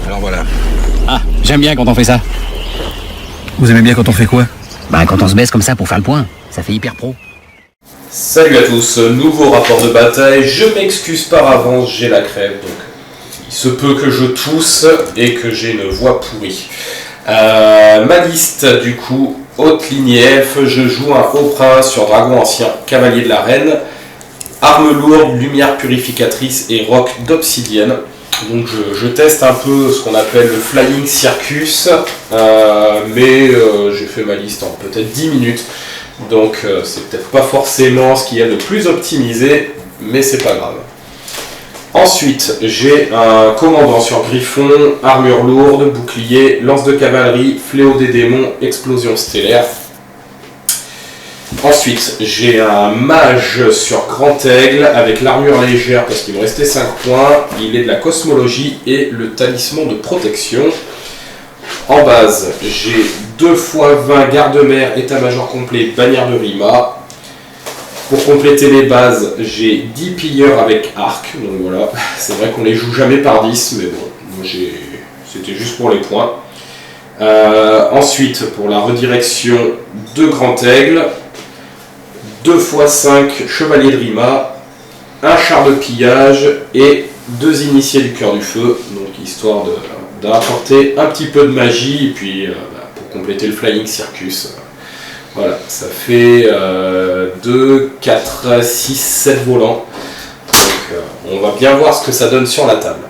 Alors voilà. Ah, j'aime bien quand on fait ça. Vous aimez bien quand on fait quoi? Bah quand on se baisse comme ça pour faire le point, ça fait hyper pro. Salut à tous, nouveau rapport de bataille, je m'excuse par avance, j'ai la crève, donc il se peut que je tousse et que j'ai une voix pourrie. Ma liste du coup, haute ligne F, je joue un haut prince sur dragon ancien, cavalier de la reine, arme lourde, lumière purificatrice et roc d'obsidienne. Donc je teste un peu ce qu'on appelle le Flying Circus, mais j'ai fait ma liste en peut-être 10 minutes. Donc c'est peut-être pas forcément ce qui est le plus optimisé, mais c'est pas grave. Ensuite, j'ai un commandant sur griffon, armure lourde, bouclier, lance de cavalerie, fléau des démons, explosion stellaire. Ensuite, j'ai un mage sur grand aigle avec l'armure légère parce qu'il me restait 5 points. Il est de la cosmologie et le talisman de protection. En base, j'ai 2 x 20 garde-mer, état-major complet, bannière de Rima. Pour compléter les bases, j'ai 10 pilleurs avec arc. Donc voilà, c'est vrai qu'on les joue jamais par 10, mais bon, moi c'était juste pour les points. Ensuite, pour la redirection, 2 grand aigle, 2 x 5 chevaliers de Rima, un char de pillage et 2 initiés du cœur du feu, donc histoire d'apporter un petit peu de magie et puis pour compléter le Flying Circus. Voilà, ça fait 2, 4, 6, 7 volants. Donc on va bien voir ce que ça donne sur la table.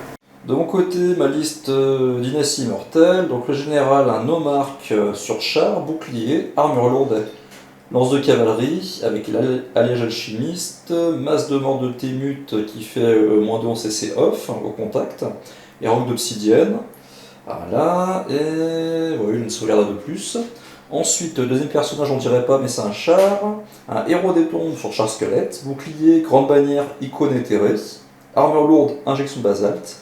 De mon côté, ma liste dynastie immortelle, donc le général, un nomarque sur char, bouclier, armure lourde, lance de cavalerie avec l'alliage alchimiste, masse de mort de Témut qui fait moins de 11 CC off au contact, et roc d'obsidienne. Voilà, et oui, une sauvegarde de plus. Ensuite, le deuxième personnage, on dirait pas, mais c'est un char, un héros des tombes sur char squelette, bouclier, grande bannière, icône éthérée, armure lourde, injection basalte,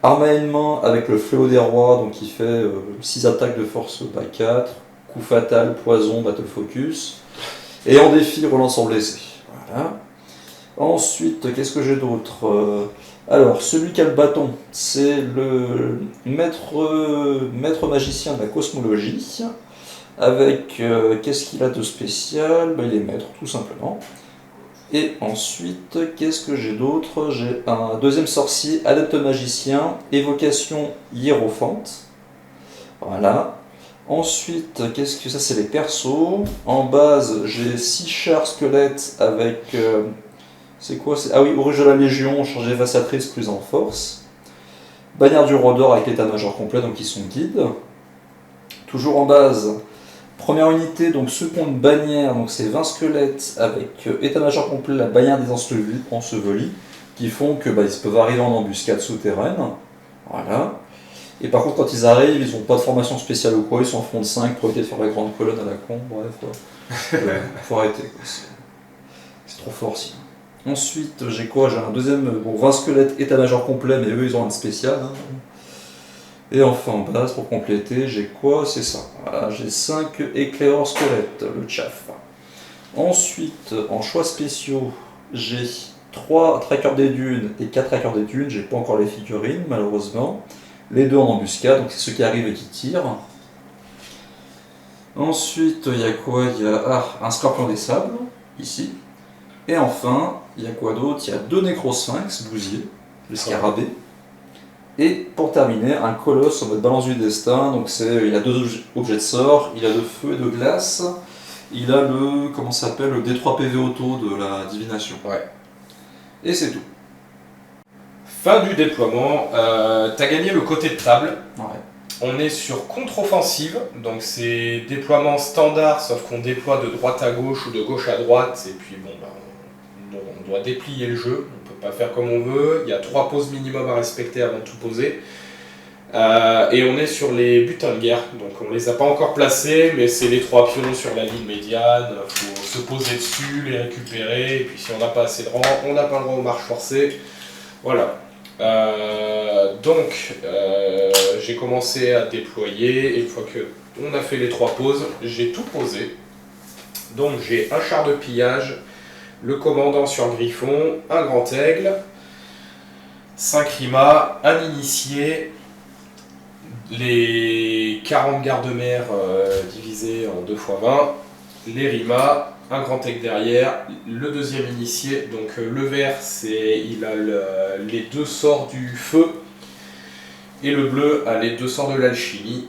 arme à une main avec le fléau des rois, donc qui fait 6 attaques de force by 4, coup fatal, poison, battle focus. Et en défi, relance en blessé. Voilà. Ensuite, qu'est-ce que j'ai d'autre? Alors, celui qui a le bâton, c'est le maître magicien de la cosmologie. Avec, qu'est-ce qu'il a de spécial? Il est maître, tout simplement. Et ensuite, qu'est-ce que j'ai d'autre? J'ai un deuxième sorcier, adepte magicien, évocation hiérophante. Voilà. Ensuite, qu'est-ce que ça? C'est les persos. En base, j'ai 6 chars squelettes avec... c'est quoi? Ah oui, Oruge de la Légion, chargé dévastatrice plus en force. Bannière du roi d'or avec l'état-major complet, donc ils sont guides. Toujours en base, première unité, donc ceux qui ont une bannière, donc c'est 20 squelettes avec état-major complet, la bannière des ensevelis, qui font que ils peuvent arriver en embuscade souterraine. Voilà. Et par contre, quand ils arrivent, ils n'ont pas de formation spéciale ou quoi, ils s'en font de 5 pour éviter de faire la grande colonne à la con, bref, quoi. Faut arrêter, quoi. C'est trop fort, sinon. Ensuite, j'ai quoi? J'ai un deuxième, 20 squelettes, état-major complet, mais eux, ils ont un spécial. Hein. Et enfin, en base, pour compléter, j'ai quoi? C'est ça. Voilà, j'ai 5 éclaireurs squelettes, le tchaf. Ensuite, en choix spéciaux, j'ai 3 trackers des dunes et 4 trackers des dunes. J'ai pas encore les figurines, malheureusement. Les 2 en embuscade, donc c'est ceux qui arrivent et qui tirent. Ensuite, il y a quoi? Il y a un scorpion des sables, ici. Et enfin, il y a quoi d'autre? Il y a 2 nécrosphinx, bousiers, le scarabée. Et pour terminer, un colosse en mode balance du destin. Donc il a 2 objets de sort, il a de feu et de glace. Il a le, comment ça s'appelle, le D3 PV auto de la divination. Ouais. Et c'est tout. Fin du déploiement, t'as gagné le côté de table. Ouais. On est sur contre-offensive, donc c'est déploiement standard, sauf qu'on déploie de droite à gauche ou de gauche à droite, et puis bon, on doit déplier le jeu, on peut pas faire comme on veut, il y a 3 pauses minimum à respecter avant de tout poser. Et on est sur les butins de guerre, donc on les a pas encore placés, mais c'est les 3 pions sur la ligne médiane, faut se poser dessus, les récupérer, et puis si on n'a pas assez de rang, on n'a pas le droit aux marches forcées. Voilà. Donc j'ai commencé à déployer et une fois que on a fait les 3 pauses, j'ai tout posé. Donc j'ai un char de pillage, le commandant sur griffon, un grand aigle, 5 rimas, un initié, les 40 gardes-mères divisés en 2 x 20, les rimas, un grand tech derrière, le deuxième initié, donc le vert il a les 2 sorts du feu, et le bleu a les 2 sorts de l'alchimie.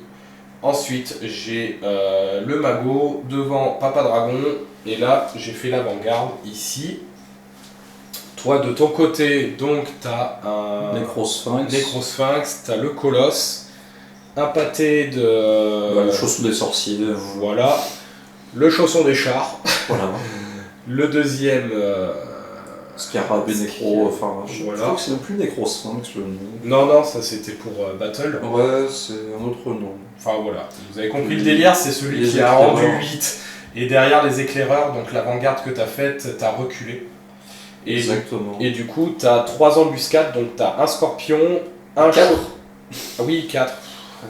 Ensuite j'ai le magot, devant Papa Dragon, et là j'ai fait l'avant-garde ici. Toi de ton côté, donc t'as un Nécrosphinx, t'as le colosse, un pâté de... le chausson des sorciers. Voilà. Le chausson des chars. Voilà. Le deuxième... Scarabée Nécro, enfin, je voilà. crois que c'est même plus Nécrosphinx le nom. Non, ça c'était pour Battle. Ouais, c'est un autre nom. Enfin voilà, vous avez compris le délire, c'est celui qui a rendu 8. Et derrière les éclaireurs, donc l'avant-garde que t'as faite, t'as reculé. Exactement. Et du coup, t'as 3 embuscades, donc t'as un scorpion, un 4. Ah oui, 4.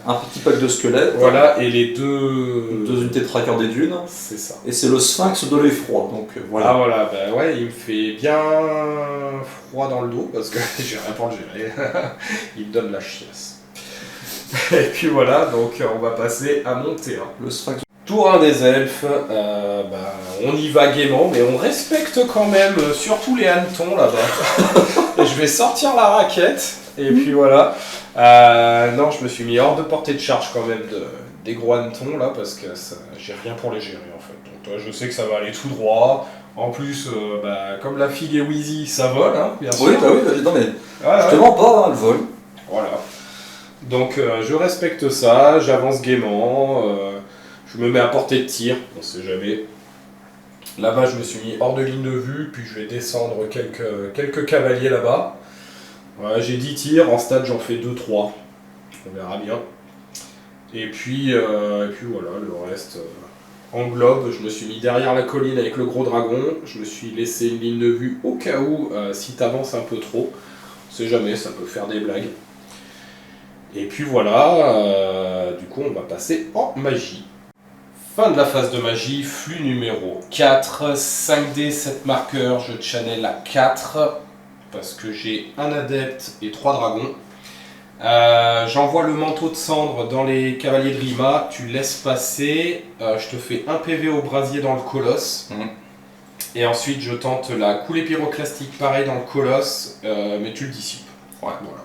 Un petit pack de squelettes. Voilà, et les 2 unités de tracker des dunes. C'est ça. Et c'est le sphinx de l'effroi, donc voilà. Ah voilà, bah ouais, il me fait bien froid dans le dos, parce que j'ai rien pour le gérer. Il me donne la chiasse. Et puis voilà, donc on va passer à mon terrain. Le sphinx. Tour 1 des elfes, on y va gaiement, mais on respecte quand même, surtout les hannetons là-bas. Et je vais sortir la raquette, et puis voilà. Non, je me suis mis hors de portée de charge quand même des gros hannetons là, parce que j'ai rien pour les gérer en fait. Donc toi, je sais que ça va aller tout droit. En plus, comme la figue et Wheezy, ça vole, hein, bien sûr. Oui, non mais je te mens pas, hein, le vol. Voilà. Donc je respecte ça, j'avance gaiement. Je me mets à portée de tir, on sait jamais. Là-bas, je me suis mis hors de ligne de vue, puis je vais descendre quelques cavaliers là-bas. Ouais, j'ai 10 tirs, en stade j'en fais 2-3. On verra bien. Et puis voilà, le reste englobe. Je me suis mis derrière la colline avec le gros dragon. Je me suis laissé une ligne de vue au cas où, si t'avances un peu trop. On sait jamais, ça peut faire des blagues. Et puis voilà, du coup on va passer en magie. Fin de la phase de magie, flux numéro 4, 5D, 7 marqueurs, je channel à 4, parce que j'ai un adepte et 3 dragons. J'envoie le manteau de cendre dans les cavaliers de Rima, tu laisses passer, je te fais un PV au brasier dans le colosse, et ensuite je tente la coulée pyroclastique pareil dans le colosse, mais tu le dissipes. Ouais, voilà.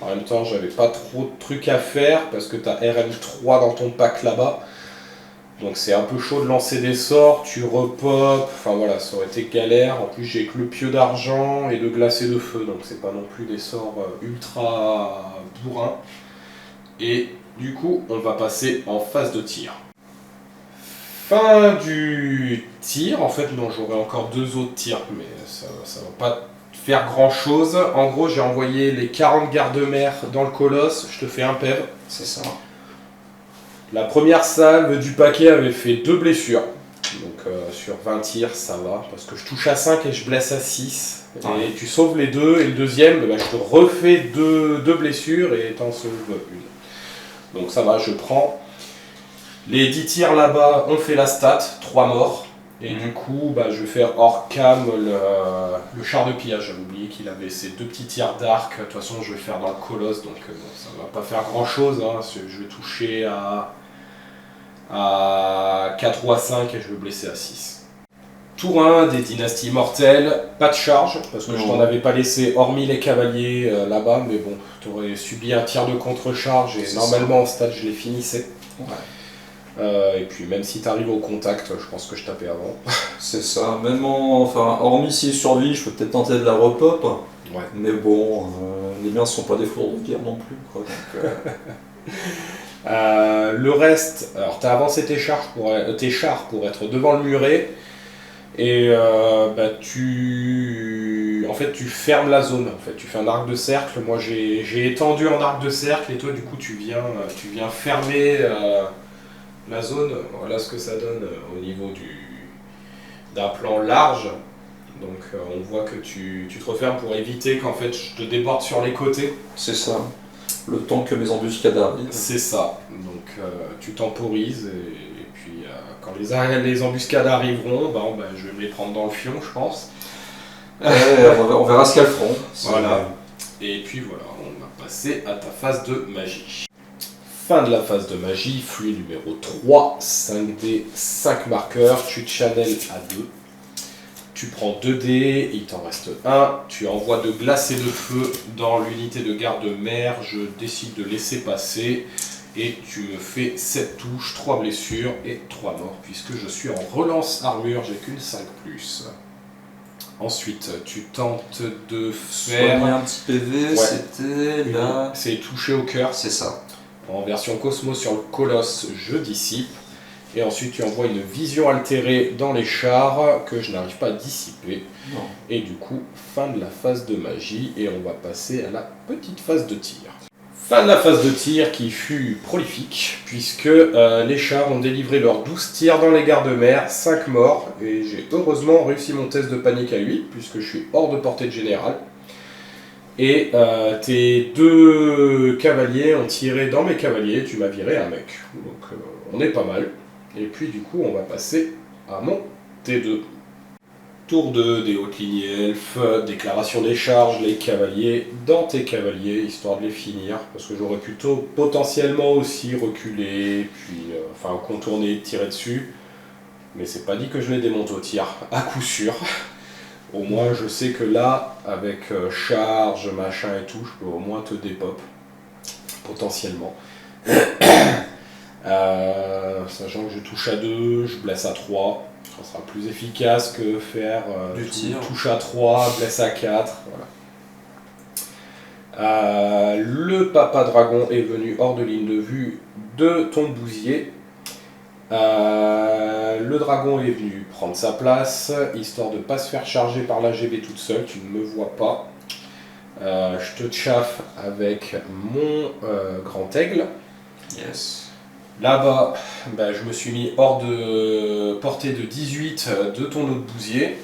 En même temps, j'avais pas trop de trucs à faire, parce que tu as RL3 dans ton pack là-bas. Donc c'est un peu chaud de lancer des sorts, tu repop, enfin voilà, ça aurait été galère. En plus j'ai que le pieu d'argent et le glacé de feu, donc c'est pas non plus des sorts ultra bourrins. Et du coup, on va passer en phase de tir. Fin du tir, en fait non, j'aurai encore 2 autres tirs, mais ça va pas faire grand chose. En gros, j'ai envoyé les 40 gardes-mères dans le colosse, je te fais un PEV. C'est ça. La première salve du paquet avait fait 2 blessures, donc sur 20 tirs ça va, parce que je touche à 5 et je blesse à 6, et tu sauves les 2, et le deuxième, je te refais 2 blessures et t'en sauves une. Donc ça va, je prends. Les 10 tirs là-bas, on fait la stat, 3 morts, et du coup je vais faire hors cam le char de pillage. J'avais oublié qu'il avait ces 2 petits tirs d'arc, de toute façon je vais le faire dans le colosse, donc ça va pas faire grand chose, hein. Je vais toucher à 4 ou à 5 et je vais blesser à 6. Tour 1 des dynasties mortelles, pas de charge, parce que je t'en avais pas laissé hormis les cavaliers là-bas, mais bon, tu aurais subi un tir de contre-charge et normalement au stade je les finissais. Ouais. Et puis même si tu arrives au contact, je pense que je tapais avant. C'est ça, même hormis s'il survit, je peux peut-être tenter de la repop. Ouais. Mais bon, les miens sont pas des fours de guerre non plus, quoi. Donc, le reste, alors tu as avancé tes chars pour être devant le muret, et tu fermes la zone, en fait. Tu fais un arc de cercle. Moi j'ai étendu en arc de cercle, et toi du coup tu viens fermer la zone. Voilà ce que ça donne au niveau d'un plan large. Donc on voit que tu te refermes pour éviter qu'en fait je te déborde sur les côtés. C'est ça. Le temps que mes embuscades arrivent. C'est ça. Donc tu temporises, et puis quand les embuscades arriveront, je vais me les prendre dans le fion, je pense. On verra ce qu'elles feront. Voilà. Et puis voilà, on va passer à ta phase de magie. Fin de la phase de magie, flux numéro 3, 5D, 5 marqueurs, tu channels à 2. Tu prends 2 dés, il t'en reste 1, tu envoies de glace et de feu dans l'unité de garde-mer, je décide de laisser passer et tu me fais 7 touches, 3 blessures et 3 morts puisque je suis en relance armure, j'ai qu'une 5+. Ensuite, tu tentes de faire... Soigner un petit PV, Ouais. c'était là... C'est toucher au cœur. C'est ça. En version Cosmo sur le Colosse, je dissipe. Et ensuite, tu envoies une vision altérée dans les chars que je n'arrive pas à dissiper. Non. Et du coup, fin de la phase de magie. Et on va passer à la petite phase de tir. Fin de la phase de tir qui fut prolifique, puisque les chars ont délivré leurs 12 tirs dans les gardes-mer, 5 morts. Et j'ai heureusement réussi mon test de panique à 8, puisque je suis hors de portée de général. Et tes 2 cavaliers ont tiré dans mes cavaliers, tu m'as viré un mec. Donc on est pas mal. Et puis du coup on va passer à mon T2. Tour 2 des hautes lignées elfes, déclaration des charges, les cavaliers dans tes cavaliers, histoire de les finir. Parce que j'aurais plutôt potentiellement aussi reculer, puis enfin contourner, tirer dessus. Mais c'est pas dit que je les démonte au tir, à coup sûr. Au moins je sais que là, avec charge, machin et tout, je peux au moins te dépop. Potentiellement. Sachant que je touche à 2, je blesse à 3. Ça sera plus efficace que faire Du tir. touche à 3, blesse à 4. Voilà. Le papa dragon est venu hors de ligne de vue de ton bousier. Le dragon est venu prendre sa place, histoire de ne pas se faire charger par l'AGB toute seule, tu ne me vois pas. Je te chauffe avec mon grand aigle. Yes. Là-bas, je me suis mis hors de portée de 18 de ton autre bousier,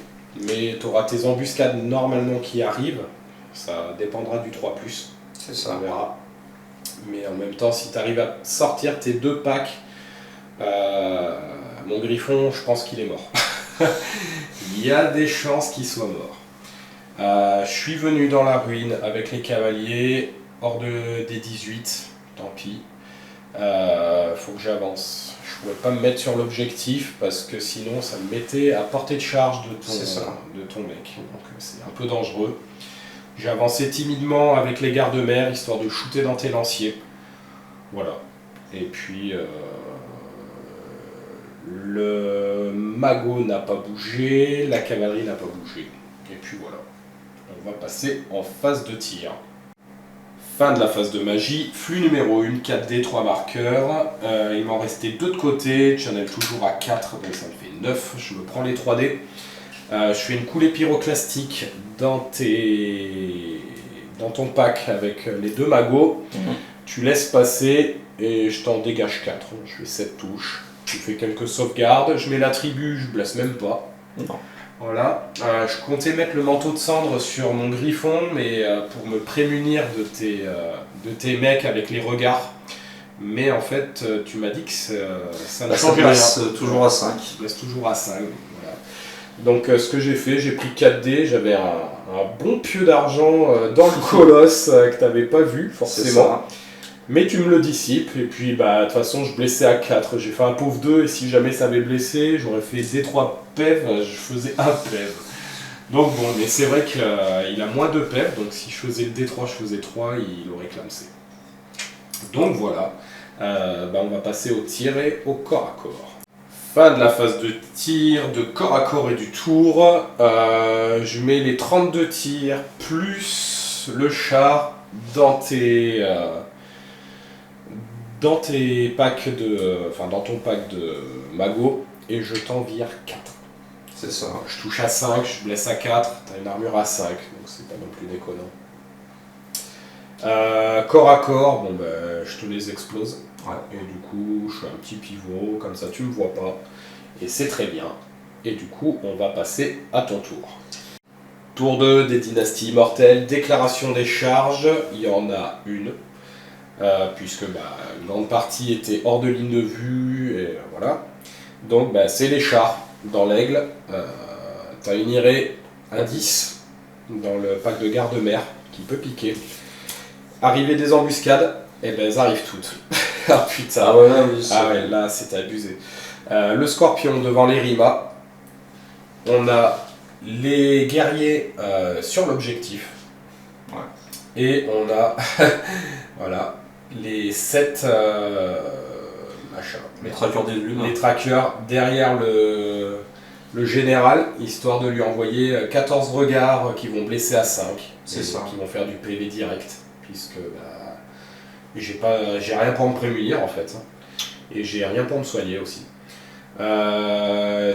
mais tu auras tes embuscades normalement qui arrivent, ça dépendra du 3+, C'est on ça. verra. Mais en même temps, si tu arrives à sortir tes 2 packs, mon griffon, je pense qu'il est mort. Il y a des chances qu'il soit mort. Je suis venu dans la ruine avec les cavaliers, hors des 18, tant pis. Faut que j'avance. Je pouvais pas me mettre sur l'objectif parce que sinon ça me mettait à portée de charge de ton mec. Donc c'est un peu dangereux. J'ai avancé timidement avec les gardes-mer histoire de shooter dans tes lanciers. Voilà. Et puis le magot n'a pas bougé, la cavalerie n'a pas bougé. Et puis voilà. On va passer en phase de tir. Fin de la phase de magie, flux numéro 1, 4D, 3 marqueurs. Il m'en restait 2 de côté, channel toujours à 4, donc ça me fait 9. Je me prends les 3D. Je fais une coulée pyroclastique dans ton pack avec les 2 magots. Tu laisses passer et je t'en dégage 4. Je fais 7 touches. Tu fais quelques sauvegardes. Je mets l'attribut, je blesse même pas. Non. Voilà. Je comptais mettre le manteau de cendre sur mon griffon, mais pour me prémunir de tes mecs avec les regards. Mais en fait, tu m'as dit que ça n'a changé rien. Ça blesse toujours à 5. Je blesse toujours à 5. Voilà. Donc ce que j'ai fait, j'ai pris 4D, j'avais un bon pieu d'argent dans le colosse que tu n'avais pas vu forcément. Mais tu me le dissipes, et puis de toute façon je blessais à 4, j'ai fait un pauvre 2, et si jamais ça avait blessé, j'aurais fait D3 PEV, je faisais 1 PEV. Donc bon, mais c'est vrai qu'il a moins de PEV, donc si je faisais le D3, je faisais 3, il aurait clamsé. Donc voilà, on va passer au tir et au corps à corps. Fin de la phase de tir, de corps à corps et du tour. Je mets les 32 tirs plus le char dans packs dans ton pack de magot et je t'en vire 4. C'est ça. Je touche à 5, je blesse à 4, t'as une armure à 5, donc c'est pas non plus déconnant. Corps à corps, je te les explose. Ouais. Et du coup, je fais un petit pivot, comme ça tu me vois pas. Et c'est très bien. Et du coup, on va passer à ton tour. Tour 2 des dynasties immortelles, déclaration des charges, il y en a une. Puisque une grande partie était hors de ligne de vue, et voilà. Donc c'est les chars dans l'aigle. T'as une irée à 10 dans le pack de garde-mer qui peut piquer. Arrivée des embuscades, elles arrivent toutes. Ah putain. Ah ouais, là, oui. Ah ouais, là c'était abusé. Le scorpion devant les rimas. On a les guerriers sur l'objectif. Ouais. Et on a voilà, les 7 machins. Les trackers des lunes. Les trackers derrière le général, histoire de lui envoyer 14 regards qui vont blesser à 5. C'est ça. Qui vont faire du PV direct. Puisque bah, j'ai rien pour me prémunir en fait. Et j'ai rien pour me soigner aussi.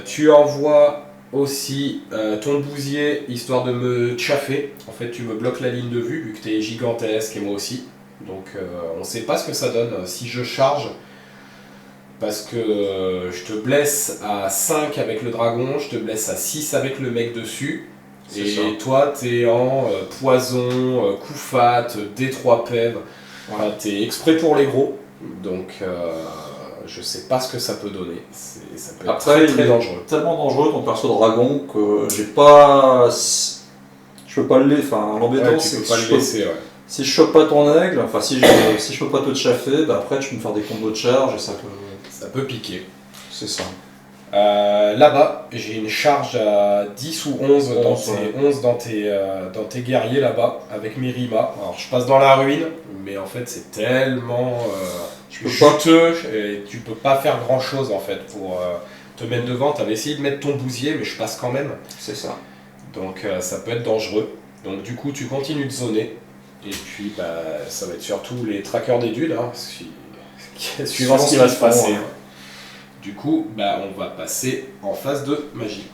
Tu envoies aussi ton bousier histoire de me chaffer. En fait, tu me bloques la ligne de vue vu que tu es gigantesque et moi aussi. Donc, on sait pas ce que ça donne si je charge. Parce que je te blesse à 5 avec le dragon, je te blesse à 6 avec le mec dessus. Et ça. toi, t'es en poison, coup fat, D3 PEV. Enfin, t'es exprès pour les gros. Donc, je sais pas ce que ça peut donner. Ça peut être Après, très dangereux. Tellement dangereux ton perso dragon que j'ai pas. Je peux pas l'embêtant, Ouais, tu c'est peux que pas le laisser, ouais. si je chope pas ton aigle, enfin si je peux pas te chaffer, bah après tu peux me faire des combos de charge et ça peut. Ça peut piquer. C'est ça. Là-bas, j'ai une charge à 10 ou 11 dans tes guerriers là-bas, avec mes rimas. Alors je passe dans la ruine, mais en fait c'est tellement juteux, et tu peux pas faire grand-chose en fait pour te mettre devant. T'avais essayé de mettre ton bousier, mais je passe quand même. C'est ça. Donc ça peut être dangereux. Donc du coup tu continues de zoner, et puis bah, ça va être surtout les trackers des dudes, hein, suivant ce qui va se passer. Ouais. Du coup, bah, on va passer en phase de magie.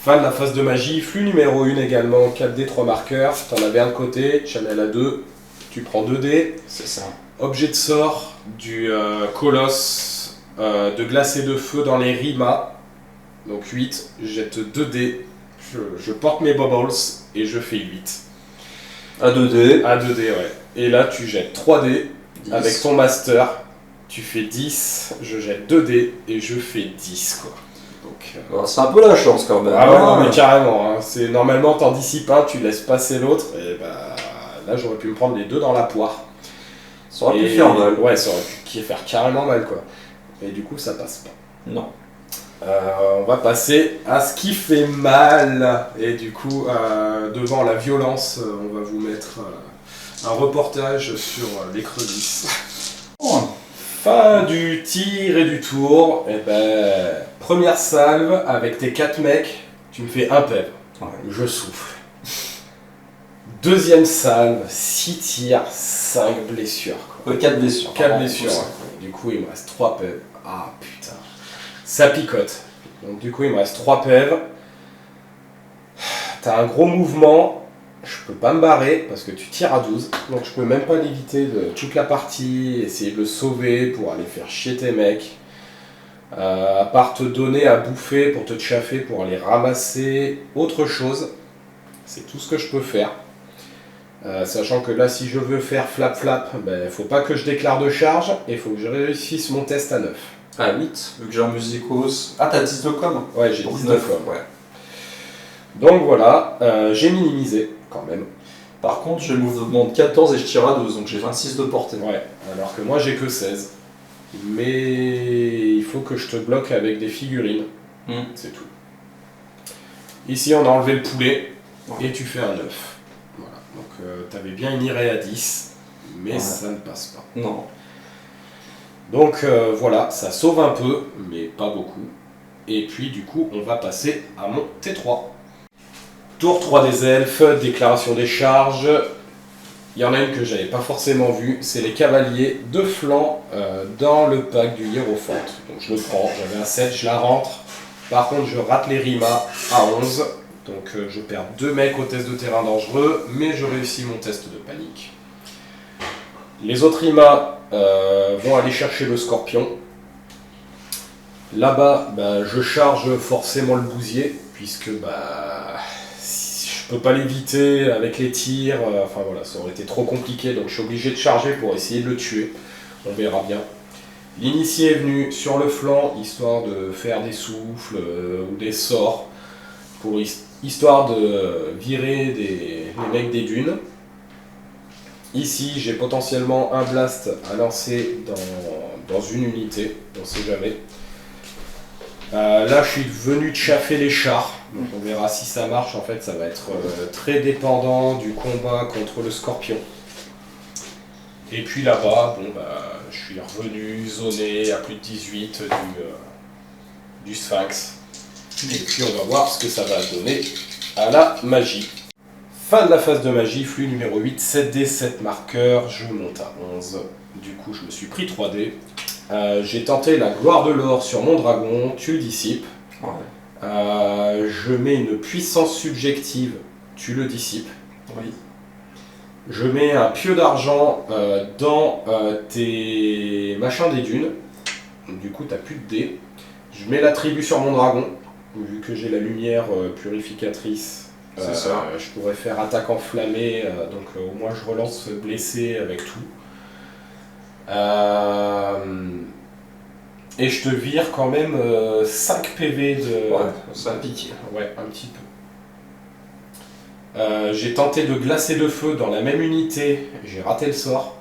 Fin de la phase de magie, flux numéro 1 également, 4D, 3 marqueurs. T'en avais un de côté, channel à 2, tu prends 2D. C'est ça. Objet de sort du colosse de glace et de feu dans les rimas. Donc 8, je jette 2D, je porte mes bubbles et je fais 8. À 2D. À 2D, ouais. Et là, tu jettes 3D 10. avec ton master. Tu fais 10, je jette 2D et je fais 10 quoi. Donc, Alors, c'est un peu la chance quand même. ah ouais, non mais carrément, hein. C'est, normalement t'en discipes un, tu laisses passer l'autre, et bah là j'aurais pu me prendre les deux dans la poire. Ça aurait pu faire mal. Ouais, ça aurait pu faire carrément mal quoi. Et du coup ça passe pas. Non. On va passer à ce qui fait mal. Et du coup, devant la violence, on va vous mettre un reportage sur les crevisses. Fin du tir et du tour, et ben, première salve avec tes 4 mecs, tu me fais un PEV, je souffle. Deuxième salve, 6 tirs, 5 blessures. 4 blessures. 4 blessures, ouais. Du coup il me reste 3 PEV. Ah putain, ça picote. Donc du coup il me reste 3 PEV. T'as un gros mouvement. Je peux pas me barrer parce que tu tires à 12, donc je peux même pas l'éviter de toute la partie, essayer de le sauver pour aller faire chier tes mecs. À part te donner à bouffer pour te chaffer, pour aller ramasser autre chose. C'est tout ce que je peux faire. Sachant que là, si je veux faire flap-flap, ben, faut pas que je déclare de charge et faut que je réussisse mon test à 9. À 8, vu que j'ai un musicos. Ah, t'as 10 de com? Ouais, j'ai 10 de com. Ouais. Donc voilà, j'ai minimisé quand même. Par contre, j'ai le mouvement de 14 et je tire à 12, donc j'ai 26 de portée. Ouais, alors que moi j'ai que 16. Mais il faut que je te bloque avec des figurines. C'est tout. Ici, on a enlevé le poulet et tu fais un 9. Voilà. Donc t'avais bien une irée à 10, mais ça ne passe pas. Non. Donc voilà, ça sauve un peu, mais pas beaucoup. Et puis du coup, on va passer à mon T3. Tour 3 des elfes, déclaration des charges. Il y en a une que j'avais pas forcément vue, c'est les cavaliers de flanc dans le pack du Hiérophante. Donc je le prends, j'avais un 7, je la rentre. Par contre, je rate les rimas à 11. Donc je perds 2 mecs au test de terrain dangereux, mais je réussis mon test de panique. Les autres rimas vont aller chercher le scorpion. Là-bas, bah, je charge forcément le bousier, puisque bah, je peux pas l'éviter avec les tirs, enfin voilà, ça aurait été trop compliqué, donc je suis obligé de charger pour essayer de le tuer. On verra bien. L'initié est venu sur le flanc, histoire de faire des souffles ou des sorts, pour histoire de virer les mecs des dunes. Ici, j'ai potentiellement un blast à lancer dans une unité, on sait jamais. Là, je suis venu chaffer les chars, donc on verra si ça marche. En fait, ça va être très dépendant du combat contre le scorpion. Et puis là-bas, bon, je suis revenu zoné à plus de 18 du Sphinx. Et puis on va voir ce que ça va donner à la magie. Fin de la phase de magie, flux numéro 8, 7D, 7 marqueurs, je monte à 11. Du coup, je me suis pris 3D. J'ai tenté la gloire de l'or sur mon dragon, tu le dissipes. Ouais. Je mets une puissance subjective, tu le dissipes. Oui. Je mets un pieu d'argent dans tes machins des dunes. Du coup, tu n'as plus de dés. Je mets l'attribut sur mon dragon, vu que j'ai la lumière purificatrice. C'est ça. Je pourrais faire attaque enflammée, donc au moins je relance blessé avec tout. Et je te vire quand même 5 PV de... Ouais, ça a piqué. Ouais, un petit peu. J'ai tenté de glacer le feu dans la même unité, j'ai raté le sort.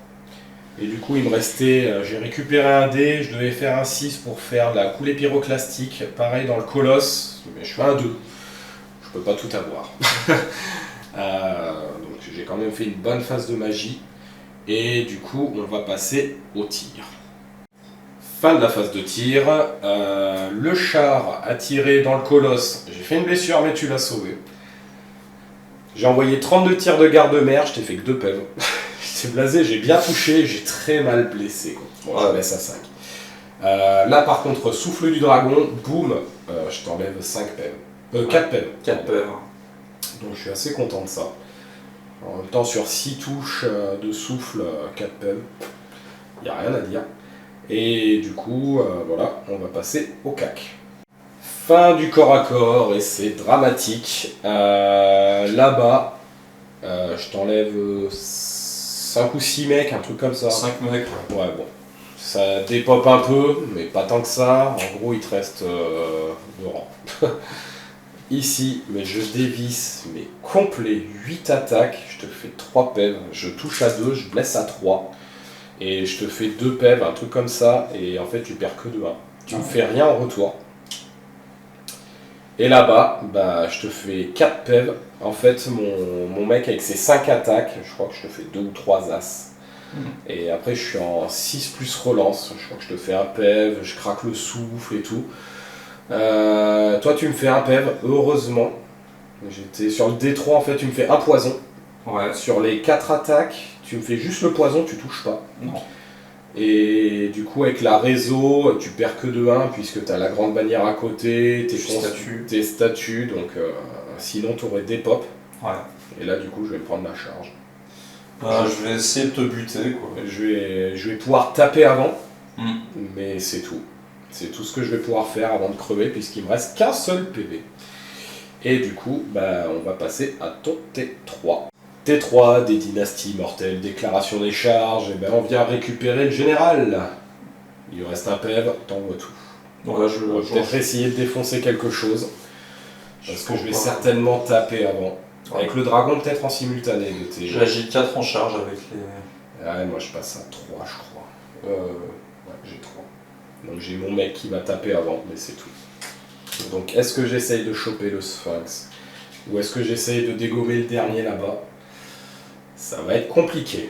Et du coup il me restait, j'ai récupéré un dé, je devais faire un 6 pour faire la coulée pyroclastique. Pareil dans le colosse, mais je fais un 2. Je peux pas tout avoir. Donc j'ai quand même fait une bonne phase de magie. Et du coup on va passer au tir. Fin de la phase de tir. Le char a tiré dans le colosse. J'ai fait une blessure mais tu l'as sauvé. J'ai envoyé 32 tirs de garde-mer, je t'ai fait que 2 pèves. J'étais blasé, j'ai bien touché, j'ai très mal blessé. Bon, je baisse à 5. Là par contre, souffle du dragon, boum, je t'enlève 5 pèves. 4 pèves. 4 pèves. Donc je suis assez content de ça. En même temps, sur 6 touches de souffle, 4 pèves, il n'y a rien à dire. Et du coup, voilà, on va passer au cac. Fin du corps à corps, et c'est dramatique. Là-bas, je t'enlève 5 ou 6 mecs, un truc comme ça. 5 mecs. Ouais, bon. Ça dépop un peu, mais pas tant que ça. En gros, il te reste 2 rangs. Ici, mais je dévisse, mais complet, 8 attaques, je te fais 3 pèves, je touche à 2, je blesse à 3, et je te fais 2 pèves, un truc comme ça, et en fait tu perds que de 1. Tu me fais rien en retour. Et là-bas, je te fais 4 pèves, en fait mon mec avec ses 5 attaques, je crois que je te fais 2 ou 3 as. Et après je suis en 6 plus relance, je crois que je te fais un pève, je craque le souffle et tout. Toi tu me fais un pève, heureusement. J'étais sur le D3 en fait, tu me fais un poison. Ouais. Sur les 4 attaques, tu me fais juste le poison, tu touches pas. Non. Et du coup avec la réseau, tu perds que de 1 puisque tu as la grande bannière à côté, tes statuts, donc sinon tu aurais des pop. Ouais. Et là du coup je vais me prendre la charge. Je vais essayer de te buter quoi. Je vais pouvoir taper avant, mais c'est tout. C'est tout ce que je vais pouvoir faire avant de crever puisqu'il me reste qu'un seul PV. Et du coup, on va passer à ton T3. T3, des dynasties mortelles, déclaration des charges, et on vient récupérer le général. Il lui reste un PV, t'envoies tout. Donc là, je vais peut-être essayer de défoncer quelque chose. Parce que je vais certainement taper avant. Ouais. Avec le dragon peut-être en simultané. J'ai agi 4 en charge avec les... Ouais, moi je passe à 3 je crois. Ouais, j'ai 3. Donc j'ai mon mec qui va taper avant, mais c'est tout. Donc est-ce que j'essaye de choper le Sphinx? Ou est-ce que j'essaye de dégommer le dernier là-bas? Ça va être compliqué.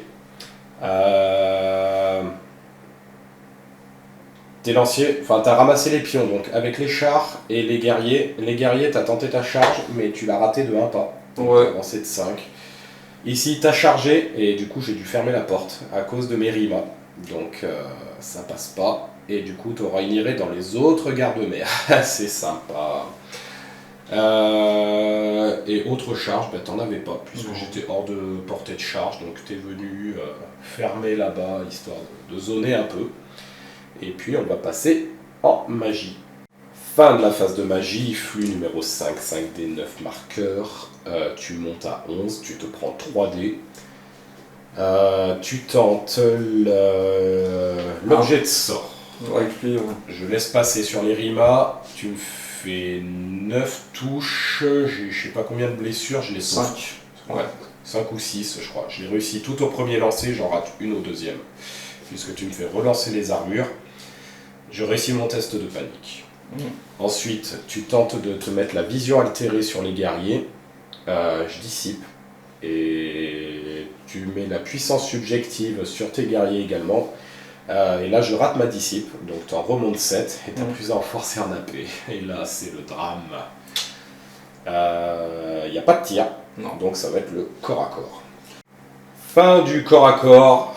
T'es lancier, enfin t'as ramassé les pions, donc avec les chars et les guerriers t'as tenté ta charge, mais tu l'as raté de 1 pas. Ouais. T'as avancé de 5. Ici t'as chargé, et du coup j'ai dû fermer la porte à cause de mes rimas. Donc ça passe pas. Et du coup, tu auras une irée dans les autres gardes-mer. C'est sympa. Et autre charge, t'en avais pas, puisque j'étais hors de portée de charge. Donc tu es venu fermer là-bas, histoire de zoner un peu. Et puis on va passer en magie. Fin de la phase de magie, flux numéro 5, 5D, 9 marqueurs. Tu montes à 11, tu te prends 3D. Tu tentes l'objet de sort. Avec lui, ouais. Je laisse passer sur les rimas, tu me fais 9 touches, j'ai je sais pas combien de blessures, je les 5. Ouais, 5 ou 6 je crois. Je l'ai réussi tout au premier lancer, j'en rate une au deuxième. puisque tu me fais relancer les armures. Je réussis mon test de panique. Ensuite, tu tentes de te mettre la vision altérée sur les guerriers. Je dissipe. Et tu mets la puissance subjective sur tes guerriers également. Et là, je rate ma dissipe. Donc, tu en remontes 7 et tu as plus en force et en AP. Et là, c'est le drame. Il n'y a pas de tir. Non. Donc, ça va être le corps à corps. Fin du corps à corps.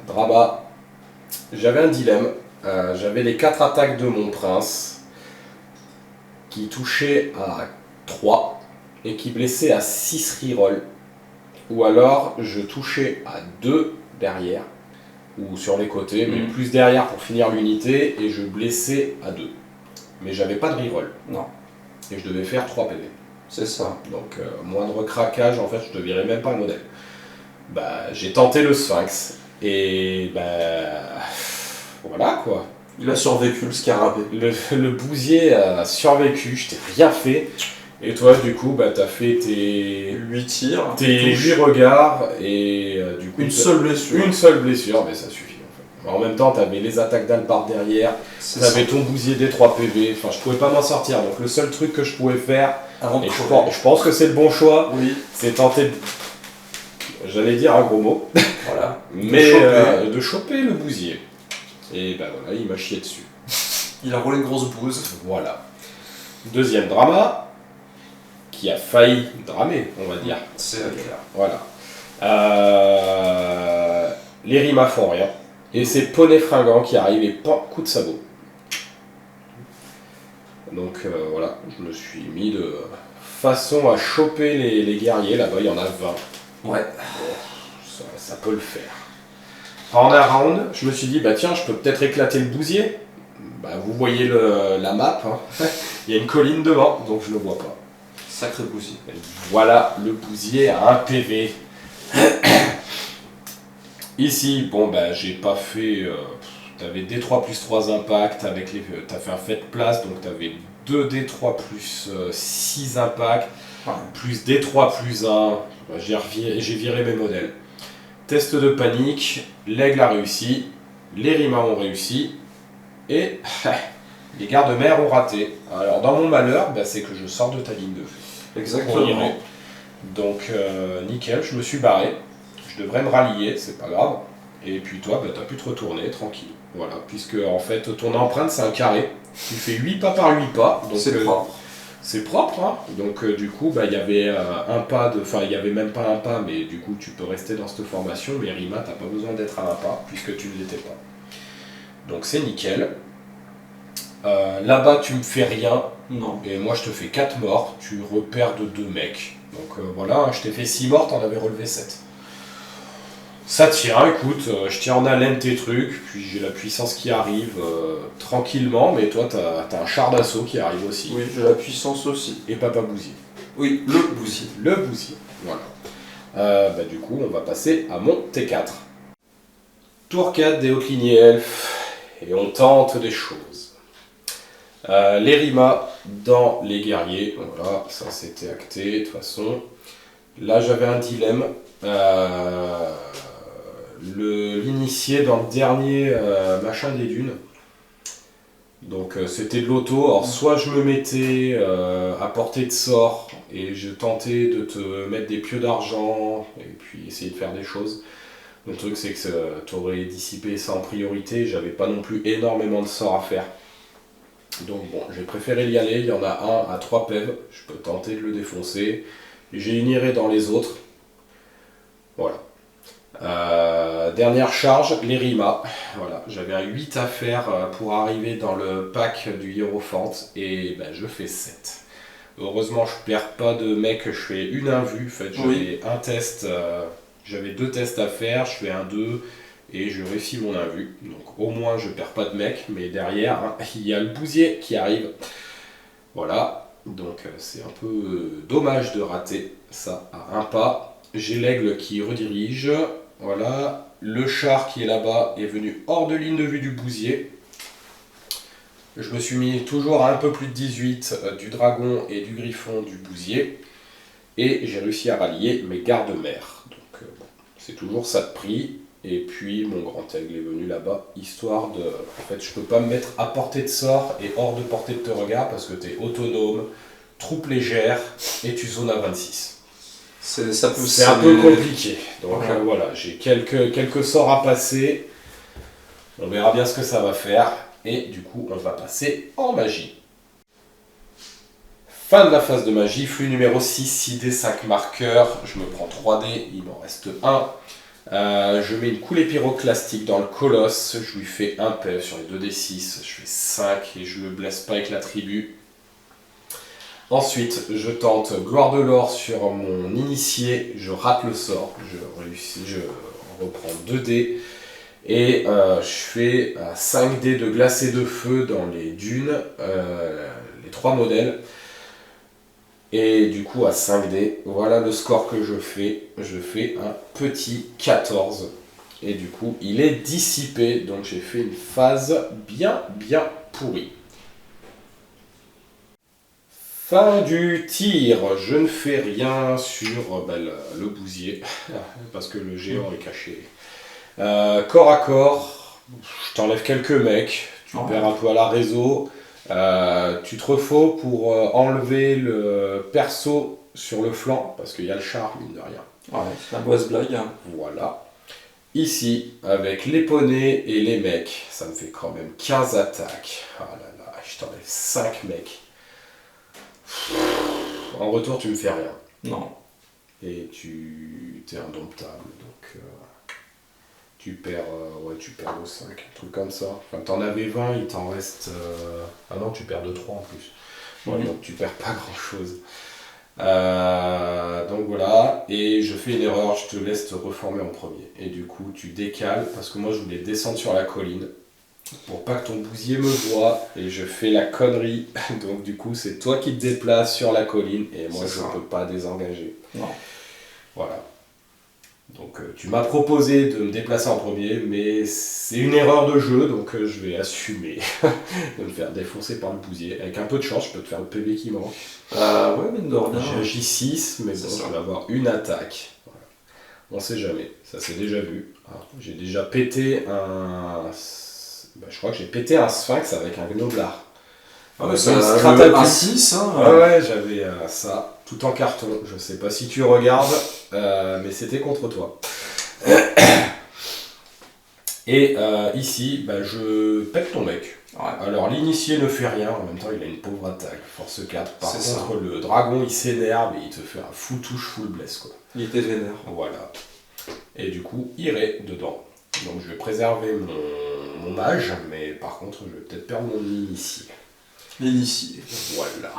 Drama. J'avais un dilemme. J'avais les 4 attaques de mon prince qui touchaient à 3 et qui blessaient à 6 reroll. Ou alors je touchais à 2 derrière ou sur les côtés, mais plus derrière pour finir l'unité et je blessais à 2. Mais j'avais pas de reroll. Non. Et je devais faire 3 PV. C'est ça. Donc moindre craquage, en fait je ne verrais même pas le modèle. J'ai tenté le Sphinx et voilà quoi. Il a survécu le scarabée. Le bousier a survécu, je t'ai rien fait. Et toi, du coup, t'as fait tes 8 tirs. Tes 8 regards et du coup. Une seule blessure. Une seule blessure, mais ça suffit en fait. En même temps, t'avais les attaques d'Alpard derrière, t'avais ton bousier des 3 PV, enfin je pouvais pas m'en sortir. Donc le seul truc que je pouvais faire, avant et je pense que c'est le bon choix, oui. c'est tenter de. J'allais dire un gros mot. Voilà. Mais de choper le bousier. Et voilà, il m'a chié dessus. Il a roulé une grosse bouse. Voilà. Deuxième drama, qui a failli dramer, on va dire. C'est clair. Voilà. Les rimas font rien. Et c'est Poney Fringant qui arrive et coup de sabot. Donc voilà, je me suis mis de façon à choper les guerriers. Là-bas, il y en a 20. Ouais. Ça peut le faire. En un round, je me suis dit, tiens, je peux peut-être éclater le bousier. Vous voyez la map, hein. Il y a une colline devant, donc je ne le vois pas. Sacré bousier. Et voilà, le bousier à 1 PV. Ici, j'ai pas fait... t'avais D3 plus 3 impacts, t'as fait un fait de place, donc t'avais 2 D3 plus 6 impacts, plus D3 plus 1. J'ai viré mes modèles. Test de panique, l'aigle a réussi, les rimas ont réussi, et les gardes-mères ont raté. Alors dans mon malheur, c'est que je sors de ta ligne de feu. Exactement. Donc nickel, je me suis barré, je devrais me rallier, c'est pas grave. Et puis toi, t'as pu te retourner tranquille. Voilà, puisque en fait ton empreinte c'est un carré, tu fais 8 pas par 8 pas. C'est propre. C'est propre, hein. Donc du coup, il y avait un pas de... Enfin, il n'y avait même pas un pas, mais du coup, tu peux rester dans cette formation, mais Rima, t'as pas besoin d'être à un pas, puisque tu ne l'étais pas. Donc c'est nickel. Là-bas, tu me fais rien. Non. Et moi, je te fais 4 morts, tu repères de 2 mecs. Donc voilà, je t'ai fait 6 morts, t'en avais relevé 7. Ça tient, écoute, je tiens en haleine tes trucs, puis j'ai la puissance qui arrive tranquillement, mais toi t'as un char d'assaut qui arrive aussi. Oui, j'ai la puissance aussi. Et Papa Bousier. Oui, le bousier. Le bousier, voilà. Du coup, on va passer à mon T4. Tour 4 des hautes lignées elfes, et on tente des choses. Les rimas dans les guerriers, voilà, ça c'était acté, de toute façon. Là j'avais un dilemme. L'initié dans le dernier machin des dunes. Donc c'était de l'auto. Alors soit je me mettais à portée de sort et je tentais de te mettre des pieux d'argent et puis essayer de faire des choses. Le truc c'est que tu aurais dissipé ça en priorité. J'avais pas non plus énormément de sorts à faire. Donc bon, j'ai préféré y aller. Il y en a un à 3 PEV. Je peux tenter de le défoncer. J'ai une irée dans les autres. Voilà. Dernière charge, les rimas. Voilà, j'avais un 8 à faire pour arriver dans le pack du Hiérophante et je fais 7. Heureusement, je perds pas de mec, je fais une invue. En fait, j'avais un test, j'avais 2 tests à faire, je fais un 2 et je réussis mon invue. Donc au moins, je perds pas de mec, mais derrière, il y a le bousier qui arrive. Voilà, donc c'est un peu dommage de rater ça à un pas. J'ai l'aigle qui redirige. Voilà, le char qui est là-bas est venu hors de ligne de vue du bousier. Je me suis mis toujours à un peu plus de 18 du dragon et du griffon du bousier. Et j'ai réussi à rallier mes gardes-mères. Donc c'est toujours ça de prix. Et puis mon grand aigle est venu là-bas, histoire de... En fait, je peux pas me mettre à portée de sort et hors de portée de tes regards parce que tu es autonome, troupe légère et tu zones à 26. C'est un peu compliqué. Donc Ouais. voilà, j'ai quelques sorts à passer. On verra bien ce que ça va faire. Et du coup, on va passer en magie. Fin de la phase de magie, flux numéro 6, 6D, 5 marqueurs. Je me prends 3D, il m'en reste 1. Je mets une coulée pyroclastique dans le colosse. Je lui fais un PEV sur les 2D6. Je fais 5 et je le blesse pas avec l'attribut. Ensuite, je tente gloire de l'or sur mon initié, je rate le sort, je reprends 2 dés et je fais 5 dés de glace et de feu dans les dunes, les 3 modèles. Et du coup à 5 dés, voilà le score que je fais un petit 14. Et du coup il est dissipé, donc j'ai fait une phase bien pourrie. Fin du tir, je ne fais rien sur le bousier, parce que le géant est caché. Corps à corps, je t'enlève quelques mecs, tu perds un peu à la réseau, tu te refaux pour enlever le perso sur le flanc, parce qu'il y a le char, mine de rien. Ouais, c'est la mauvaise blague. Voilà. Ici, avec les poneys et les mecs, ça me fait quand même 15 attaques. Ah là là, je t'enlève 5 mecs. En retour, tu me fais rien. Non. Et tu es indomptable, donc tu perds le 5, un truc comme ça. Enfin, t'en avais 20, il t'en reste... Ah non, tu perds de 3 en plus. Ouais, donc tu perds pas grand chose. Donc voilà, et je fais une erreur, je te laisse te reformer en premier. Et du coup, tu décales, parce que moi je voulais descendre sur la colline. Pour pas que ton bousier me voie, et je fais la connerie, donc du coup c'est toi qui te déplaces sur la colline, et moi je peux pas désengager. Non. Voilà. Donc tu m'as proposé de me déplacer en premier, mais c'est une erreur de jeu, donc je vais assumer de me faire défoncer par le bousier. Avec un peu de chance, je peux te faire le PV qui manque. Ouais, mine de rien. J'ai J6, mais bon, je vais avoir une attaque. Voilà. On sait jamais, ça s'est déjà vu. Alors, j'ai déjà pété un... je crois que j'ai pété un sphinx avec un gnoblard. Ah ouais, c'est un 6, hein. Ouais, j'avais ça, tout en carton. Je sais pas si tu regardes, mais c'était contre toi. Et ici, je pète ton mec. Ouais. Alors l'initié ne fait rien, en même temps il a une pauvre attaque, force 4. Par contre, le dragon il s'énerve et il te fait un full touche, full bless quoi. Il était vénère. Voilà. Et du coup, irait dedans. Donc je vais préserver mon mage, mais par contre je vais peut-être perdre mon initié. L'initié. Voilà.